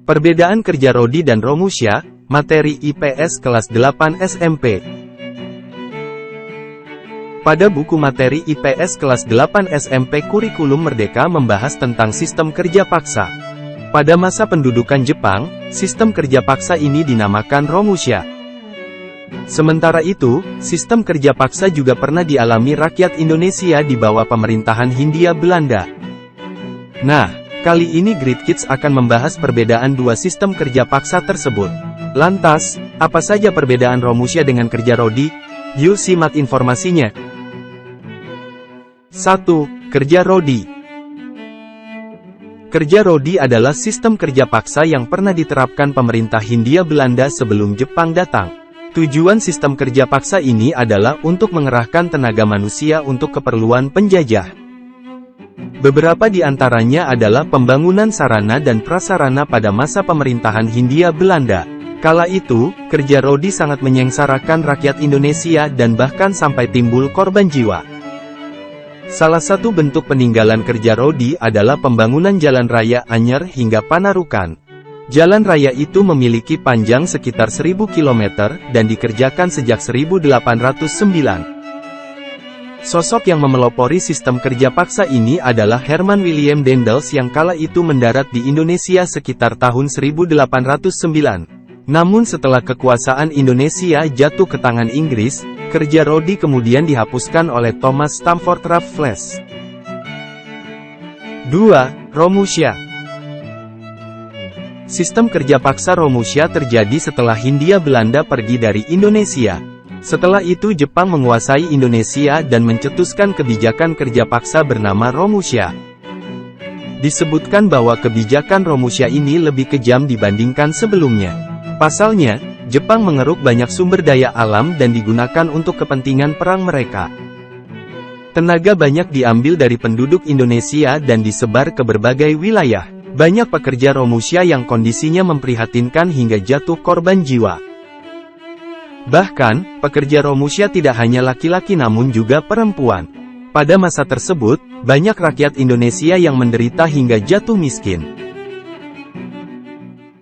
Perbedaan kerja Rodi dan Romusha, materi IPS kelas 8 SMP. Pada buku materi IPS kelas 8 SMP Kurikulum Merdeka membahas tentang sistem kerja paksa. Pada masa pendudukan Jepang, sistem kerja paksa ini dinamakan Romusha. Sementara itu, sistem kerja paksa juga pernah dialami rakyat Indonesia di bawah pemerintahan Hindia Belanda. Nah, kali ini Great Kids akan membahas perbedaan dua sistem kerja paksa tersebut. Lantas, apa saja perbedaan Romusha dengan kerja Rodi? Yuk simak informasinya. 1. Kerja Rodi. Kerja Rodi adalah sistem kerja paksa yang pernah diterapkan pemerintah Hindia Belanda sebelum Jepang datang. Tujuan sistem kerja paksa ini adalah untuk mengerahkan tenaga manusia untuk keperluan penjajah. Beberapa di antaranya adalah pembangunan sarana dan prasarana pada masa pemerintahan Hindia Belanda. Kala itu, kerja Rodi sangat menyengsarakan rakyat Indonesia dan bahkan sampai timbul korban jiwa. Salah satu bentuk peninggalan kerja Rodi adalah pembangunan Jalan Raya Anyer hingga Panarukan. Jalan raya itu memiliki panjang sekitar 1000 km dan dikerjakan sejak 1809. Sosok yang memelopori sistem kerja paksa ini adalah Herman William Daendels yang kala itu mendarat di Indonesia sekitar tahun 1809. Namun setelah kekuasaan Indonesia jatuh ke tangan Inggris, kerja Rodi kemudian dihapuskan oleh Thomas Stamford Raffles. 2. Romusha. Sistem kerja paksa Romusha terjadi setelah Hindia Belanda pergi dari Indonesia. Setelah itu Jepang menguasai Indonesia dan mencetuskan kebijakan kerja paksa bernama Romusha. Disebutkan bahwa kebijakan Romusha ini lebih kejam dibandingkan sebelumnya. Pasalnya, Jepang mengeruk banyak sumber daya alam dan digunakan untuk kepentingan perang mereka. Tenaga banyak diambil dari penduduk Indonesia dan disebar ke berbagai wilayah. Banyak pekerja Romusha yang kondisinya memprihatinkan hingga jatuh korban jiwa. Bahkan, pekerja Romusha tidak hanya laki-laki namun juga perempuan. Pada masa tersebut, banyak rakyat Indonesia yang menderita hingga jatuh miskin.